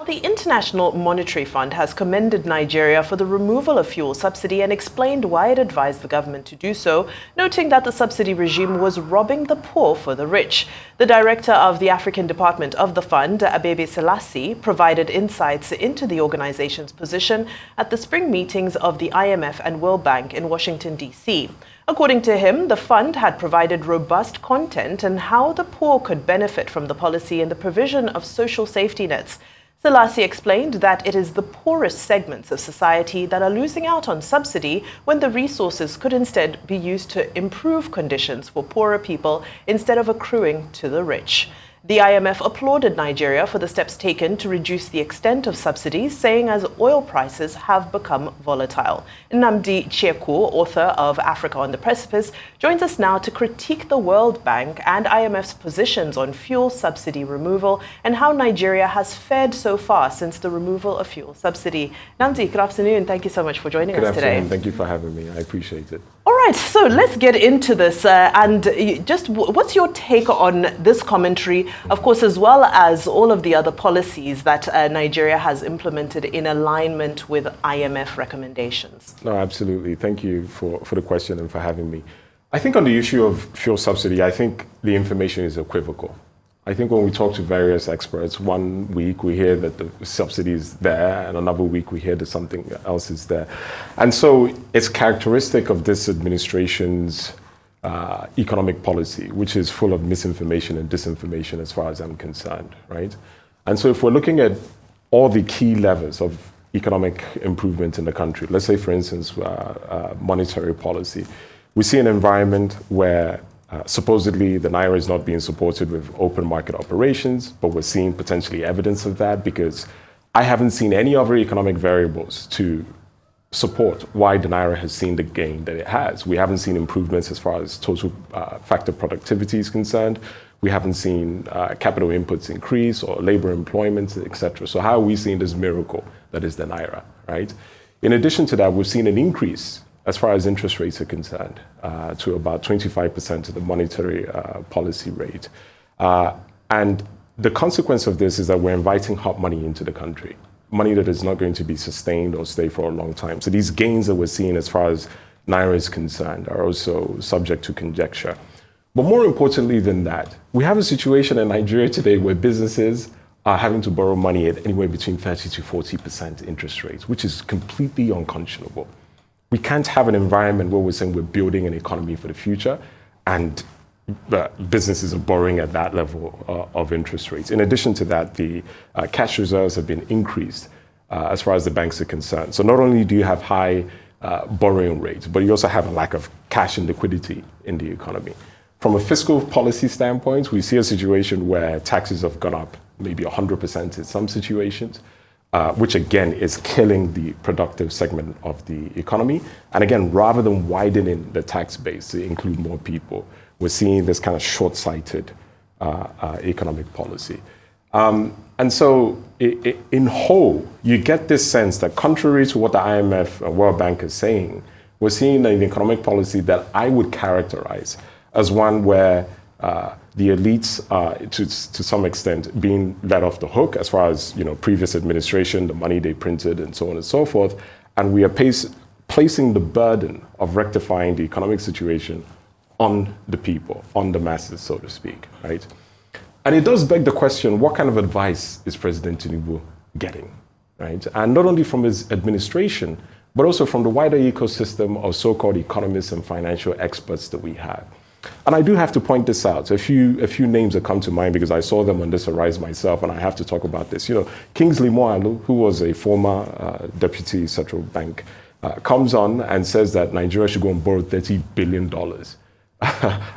The International Monetary Fund has commended Nigeria for the removal of fuel subsidy and explained why it advised the government to do so, noting that the subsidy regime was robbing the poor for the rich. The director of the African department of the fund, Abebe Selassie, provided insights into the organization's position at the spring meetings of the IMF and World Bank in Washington, D.C. According to him, the fund had provided robust content on how the poor could benefit from the policy and the provision of social safety nets. Selassie explained that it is the poorest segments of society that are losing out on subsidy when the resources could instead be used to improve conditions for poorer people instead of accruing to the rich. The IMF applauded Nigeria for the steps taken to reduce the extent of subsidies, saying as oil prices have become volatile. Nnamdi Chiekwu, author of Africa on the Precipice, joins us now to critique the World Bank and IMF's positions on fuel subsidy removal and how Nigeria has fared so far since the removal of fuel subsidy. Nnamdi, good afternoon. Thank you so much for joining us today. Good afternoon. Thank you for having me. I appreciate it. All right, so let's get into this. And just what's your take on this commentary, of course, as well as all of the other policies that Nigeria has implemented in alignment with IMF recommendations? No, absolutely. Thank you for the question and for having me. I think on the issue of fuel subsidy, I think the information is equivocal. I think when we talk to various experts, one week we hear that the subsidy is there, and another week we hear that something else is there. And so it's characteristic of this administration's economic policy, which is full of misinformation and disinformation as far as I'm concerned, right? And so if we're looking at all the key levers of economic improvement in the country, let's say, for instance, monetary policy, we see an environment where supposedly the Naira is not being supported with open market operations, but we're seeing potentially evidence of that because I haven't seen any other economic variables to support why the Naira has seen the gain that it has. We haven't seen improvements as far as total factor productivity is concerned. We haven't seen capital inputs increase or labor employment, etc. So how are we seeing this miracle that is the Naira, right? In addition to that, we've seen an increase as far as interest rates are concerned, to about 25% of the monetary policy rate. And the consequence of this is that we're inviting hot money into the country, money that is not going to be sustained or stay for a long time. So these gains that we're seeing as far as Naira is concerned are also subject to conjecture. But more importantly than that, we have a situation in Nigeria today where businesses are having to borrow money at anywhere between 30 to 40% interest rates, which is completely unconscionable. We can't have an environment where we're saying we're building an economy for the future and businesses are borrowing at that level of interest rates. In addition to that, the cash reserves have been increased as far as the banks are concerned. So not only do you have high borrowing rates, but you also have a lack of cash and liquidity in the economy. From a fiscal policy standpoint, we see a situation where taxes have gone up maybe 100% in some situations, which again is killing the productive segment of the economy. And again, rather than widening the tax base to include more people, we're seeing this kind of short-sighted economic policy. And so in whole, you get this sense that contrary to what the IMF and World Bank is saying, we're seeing an economic policy that I would characterize as one where the elites are, to some extent, being let off the hook as far as previous administration, the money they printed, and so on and so forth. And we are placing the burden of rectifying the economic situation on the people, on the masses, so to speak, right? And it does beg the question, what kind of advice is President Tinubu getting, right? And not only from his administration, but also from the wider ecosystem of so-called economists and financial experts that we have. And I do have to point this out. A few names that come to mind because I saw them on this Arise myself, and I have to talk about this. Kingsley Moghalu, who was a former deputy central bank, comes on and says that Nigeria should go and borrow $30 billion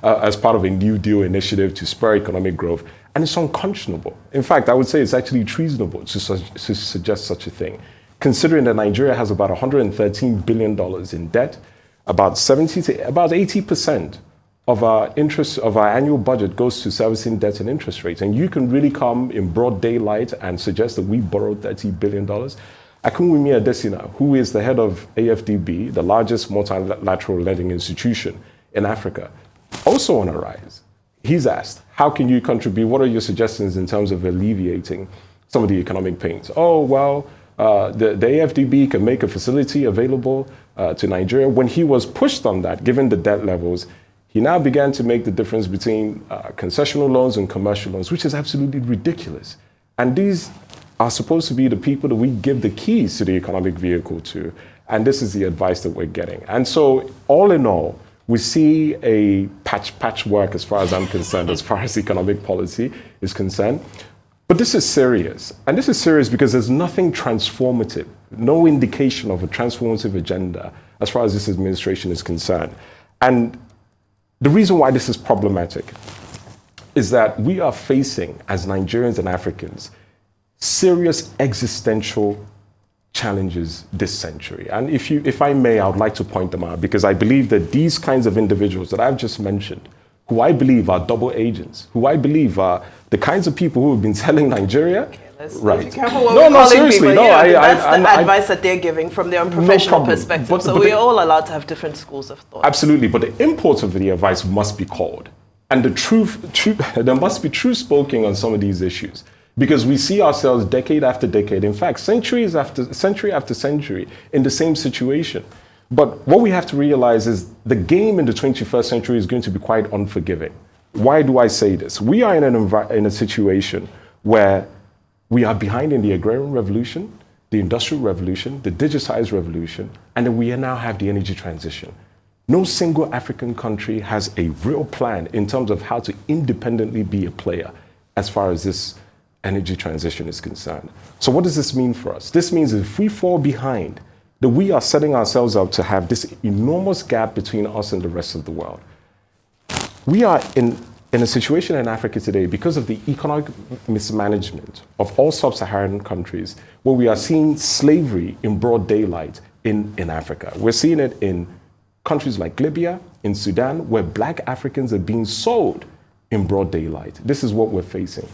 as part of a New Deal initiative to spur economic growth. And it's unconscionable. In fact, I would say it's actually treasonable to suggest such a thing, considering that Nigeria has about $113 billion in debt, about 80% of our annual budget goes to servicing debt and interest rates. And you can really come in broad daylight and suggest that we borrowed $30 billion. Akinwumi Adesina, who is the head of AFDB, the largest multilateral lending institution in Africa, also on Arise. He's asked, how can you contribute? What are your suggestions in terms of alleviating some of the economic pains. Oh, well, the AfDB can make a facility available to Nigeria. When he was pushed on that, given the debt levels, he now began to make the difference between concessional loans and commercial loans, which is absolutely ridiculous. And these are supposed to be the people that we give the keys to the economic vehicle to. And this is the advice that we're getting. And so all in all, we see a patchwork as far as I'm concerned, as far as economic policy is concerned. But this is serious. And this is serious because there's nothing transformative, no indication of a transformative agenda as far as this administration is concerned. And the reason why this is problematic is that we are facing, as Nigerians and Africans, serious existential challenges this century. And if I may, I would like to point them out, because I believe that these kinds of individuals that I've just mentioned, who I believe are double agents, who I believe are the kinds of people who have been telling Nigeria, okay, right? Be careful what we're calling seriously, people. That's the advice that they're giving from their own professional perspective. But we're all allowed to have different schools of thought. Absolutely, but the import of the advice must be called. And the truth, there must be truth spoken on some of these issues. Because we see ourselves decade after decade, in fact, century after century, in the same situation. But what we have to realize is the game in the 21st century is going to be quite unforgiving. Why do I say this? We are in a situation where we are behind in the agrarian revolution, the industrial revolution, the digitized revolution, and then we now have the energy transition. No single African country has a real plan in terms of how to independently be a player as far as this energy transition is concerned. So what does this mean for us? This means if we fall behind, that we are setting ourselves up to have this enormous gap between us and the rest of the world. We are in a situation in Africa today because of the economic mismanagement of all sub-Saharan countries, where we are seeing slavery in broad daylight in Africa. We're seeing it in countries like Libya, in Sudan, where black Africans are being sold in broad daylight. This is what we're facing.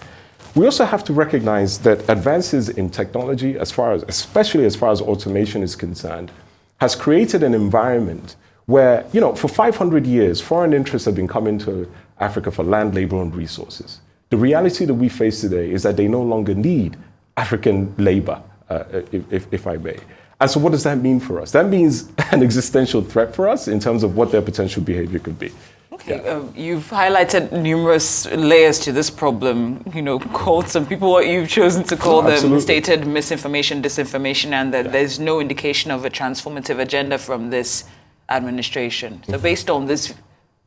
We also have to recognize that advances in technology, especially as far as automation is concerned, has created an environment where, for 500 years, foreign interests have been coming to Africa for land, labor, and resources. The reality that we face today is that they no longer need African labor, if I may. And so what does that mean for us? That means an existential threat for us in terms of what their potential behavior could be. Okay, yeah. You've highlighted numerous layers to this problem, called some people what you've chosen to call them, stated misinformation, disinformation, and that there's no indication of a transformative agenda from this administration. So based on this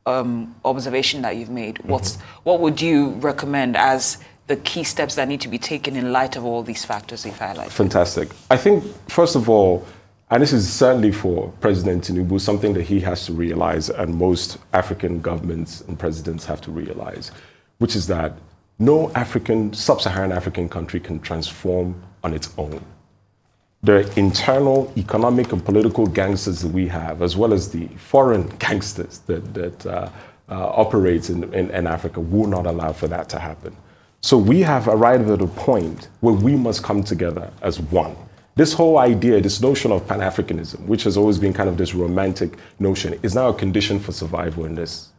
observation that you've made, what would you recommend as the key steps that need to be taken in light of all these factors you've highlighted? Fantastic. I think, first of all, and this is certainly for President Tinubu, something that he has to realize, and most African governments and presidents have to realize, which is that no sub-Saharan African country can transform on its own. The internal economic and political gangsters that we have, as well as the foreign gangsters that operate in Africa, will not allow for that to happen. So we have arrived at a point where we must come together as one. This whole idea, this notion of Pan-Africanism, which has always been kind of this romantic notion, is now a condition for survival in this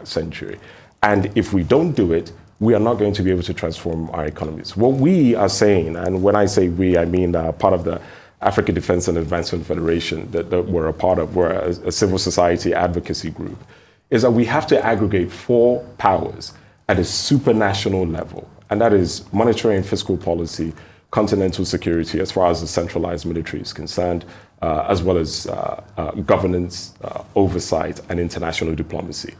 century. And if we don't do it, we are not going to be able to transform our economies. What we are saying, and when I say we, I mean part of the Africa Defense and Advancement Federation that we're a part of, we're a civil society advocacy group, is that we have to aggregate 4 powers at a supranational level. And that is monetary and fiscal policy, continental security as far as the centralized military is concerned, as well as governance, oversight, and international diplomacy.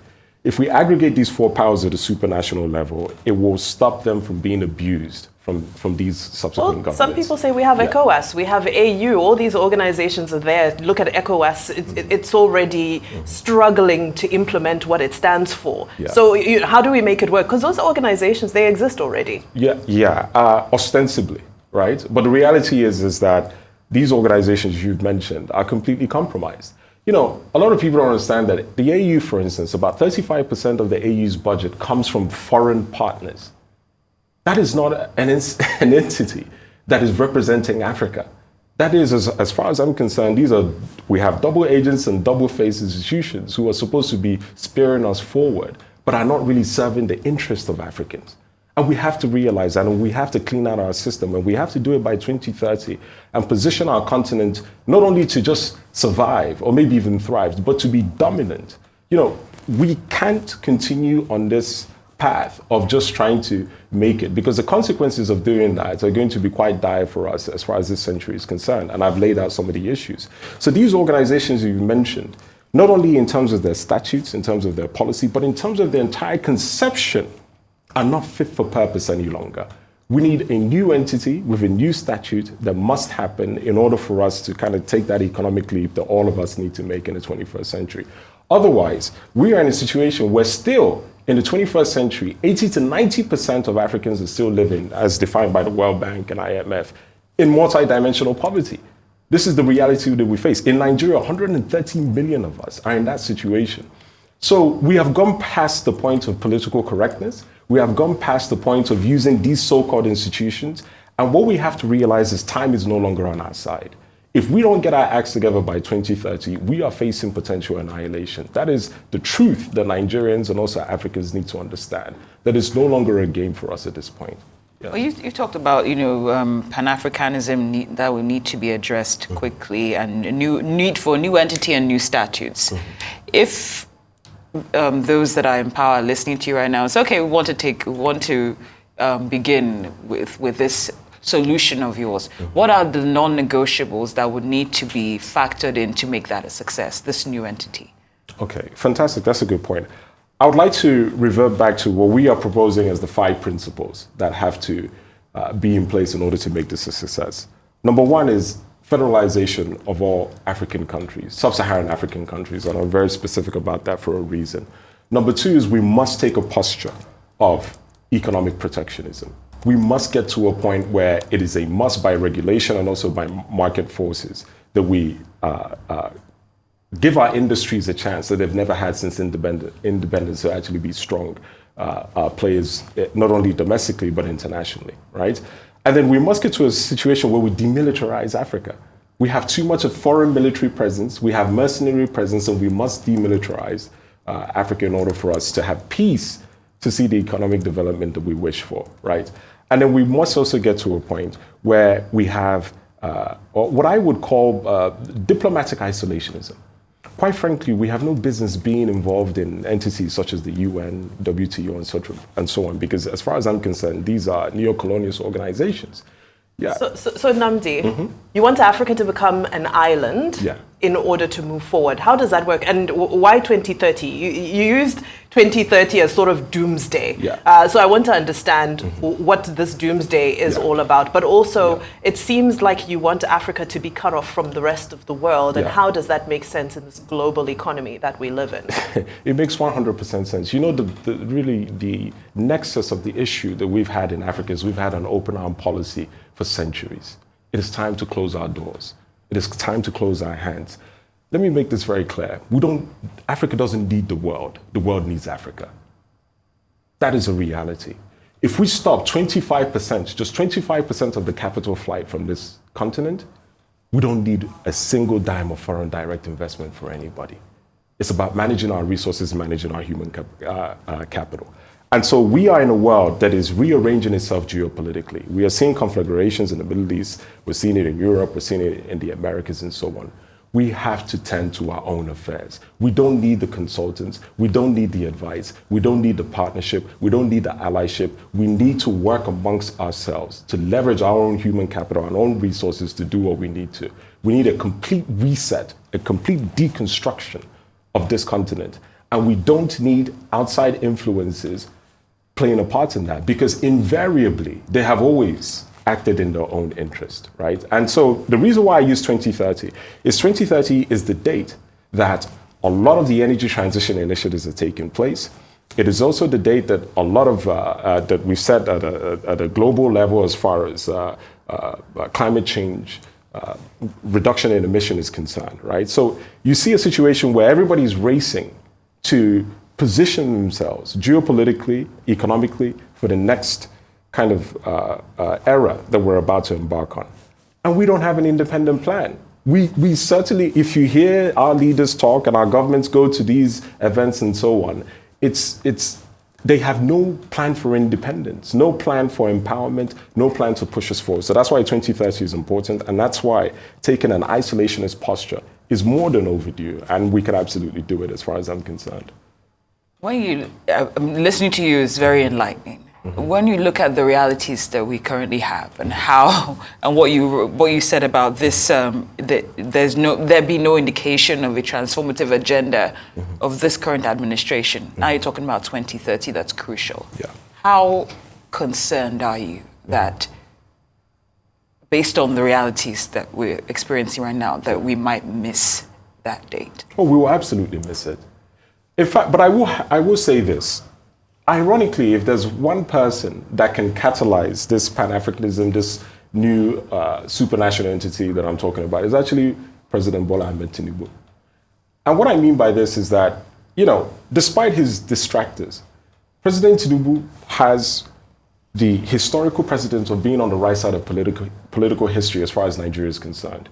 If we aggregate these 4 powers at a supranational level, it will stop them from being abused from these subsequent governments. Some people say we have ECOWAS, we have AU, all these organizations are there. Look at ECOWAS, it's already struggling to implement what it stands for. Yeah. So how do we make it work? Because those organizations, they exist already. Ostensibly, right? But the reality is that these organizations you've mentioned are completely compromised. A lot of people don't understand that the AU, for instance, about 35% of the AU's budget comes from foreign partners. That is not an entity that is representing Africa. That is, as far as I'm concerned, we have double agents and double-faced institutions who are supposed to be spearing us forward, but are not really serving the interests of Africans. And we have to realize that, and we have to clean out our system, and we have to do it by 2030 and position our continent not only to just survive or maybe even thrive, but to be dominant. You know, we can't continue on this path of just trying to make it, because the consequences of doing that are going to be quite dire for us as far as this century is concerned. And I've laid out some of the issues. So these organizations you've mentioned, not only in terms of their statutes, in terms of their policy, but in terms of their entire conception, are not fit for purpose any longer. We need a new entity with a new statute that must happen in order for us to kind of take that economic leap that all of us need to make in the 21st century. Otherwise, we are in a situation where still in the 21st century, 80 to 90% of Africans are still living, as defined by the World Bank and IMF, in multidimensional poverty. This is the reality that we face. In Nigeria, 130 million of us are in that situation. So we have gone past the point of political correctness. We have gone past the point of using these so-called institutions. And what we have to realize is time is no longer on our side. If we don't get our acts together by 2030, we are facing potential annihilation. That is the truth that Nigerians and also Africans need to understand. That is no longer a game for us at this point. Yeah. Well, you talked about, Pan-Africanism that will need to be addressed quickly, and a need for a new entity and new statutes. If those that are in power are listening to you right now, it's okay, we want to begin with this solution of yours. What are the non-negotiables that would need to be factored in to make that a success, this new entity? Okay, fantastic. That's a good point. I would like to revert back to what we are proposing as the 5 principles that have to be in place in order to make this a success. Number 1 is federalization of all African countries, sub-Saharan African countries, and I'm very specific about that for a reason. Number 2 is we must take a posture of economic protectionism. We must get to a point where it is a must by regulation and also by market forces that we give our industries a chance that they've never had since independence to actually be strong players, not only domestically, but internationally, right? And then we must get to a situation where we demilitarize Africa. We have too much of foreign military presence, we have mercenary presence, and we must demilitarize Africa in order for us to have peace to see the economic development that we wish for, right? And then we must also get to a point where we have what I would call diplomatic isolationism. Quite frankly, we have no business being involved in entities such as the UN, WTO, and so on, because as far as I'm concerned, these are neocolonial organizations. Yeah. So Nnamdi, you want Africa to become an island in order to move forward. How does that work? And why 2030? You used 2030 as sort of doomsday. So I want to understand what this doomsday is all about. But also, it seems like you want Africa to be cut off from the rest of the world. And how does that make sense in this global economy that we live in? It makes 100% sense. You know, really the nexus of the issue that we've had in Africa is we've had an open arm policy for centuries. It is time to close our doors. It is time to close our hands. Let me make this very clear. Africa doesn't need the world needs Africa. That is a reality. If we stop 25%, just 25% of the capital flight from this continent, we don't need a single dime of foreign direct investment for anybody. It's about managing our resources, managing our human capital. And so we are in a world that is rearranging itself geopolitically. We are seeing conflagrations in the Middle East. We're seeing it in Europe. We're seeing it in the Americas and so on. We have to tend to our own affairs. We don't need the consultants. We don't need the advice. We don't need the partnership. We don't need the allyship. We need to work amongst ourselves to leverage our own human capital, our own resources to do what we need to. We need a complete reset, a complete deconstruction of this continent. And we don't need outside influences playing a part in that, because invariably they have always acted in their own interest, right? And so the reason why I use 2030 is the date that a lot of the energy transition initiatives are taking place. It is also the date that a lot of that we've set at a global level as far as climate change reduction in emission is concerned, right? So you see a situation where everybody's racing to position themselves geopolitically, economically, for the next kind of era that we're about to embark on. And we don't have an independent plan. We certainly, if you hear our leaders talk and our governments go to these events and so on, it's they have no plan for independence, no plan for empowerment, no plan to push us forward. So that's why 2030 is important, and that's why taking an isolationist posture is more than overdue, and we can absolutely do it as far as I'm concerned. When listening to you is very enlightening. Mm-hmm. When you look at the realities that we currently have and how and what you said about this, there be no indication of a transformative agenda of this current administration. Now you're talking about 2030. That's crucial. Yeah. How concerned are you that, based on the realities that we're experiencing right now, that we might miss that date? Oh, we will absolutely miss it. In fact, but I will say this. Ironically, if there's one person that can catalyze this Pan-Africanism, this new supranational entity that I'm talking about, is actually President Bola Ahmed Tinubu. And what I mean by this is that, despite his distractors, President Tinubu has the historical precedent of being on the right side of political history as far as Nigeria is concerned.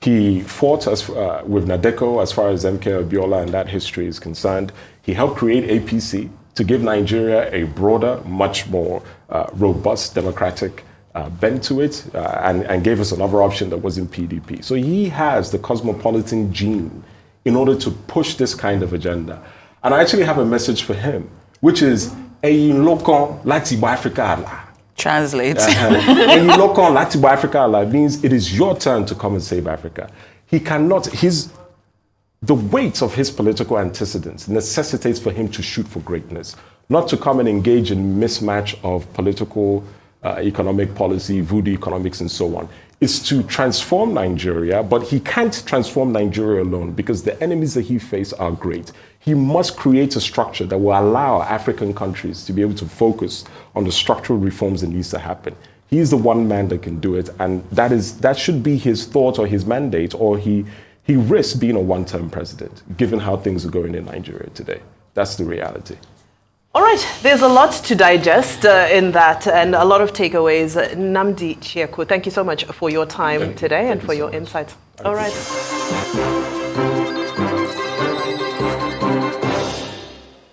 He fought with Nadeko as far as MK Abiola and that history is concerned. He helped create APC to give Nigeria a broader, much more robust democratic bent to it, and gave us another option that wasn't PDP. So he has the cosmopolitan gene in order to push this kind of agenda. And I actually have a message for him, which is, Eyin Lokon Lati Africa Allah. Translate. Eyin Lokon Lati Africa Allah means it is your turn to come and save Africa. He cannot, the weight of his political antecedents necessitates for him to shoot for greatness, not to come and engage in mismatch of political, economic policy, voodoo economics, and so on. It's to transform Nigeria, but he can't transform Nigeria alone because the enemies that he faces are great. He must create a structure that will allow African countries to be able to focus on the structural reforms that needs to happen. He's the one man that can do it, and that should be his thought or his mandate, or he risks being a one-term president, given how things are going in Nigeria today. That's the reality. All right, there's a lot to digest in that and a lot of takeaways. Nnamdi Chiekwu, thank you so much for your time today and for your insights. All right.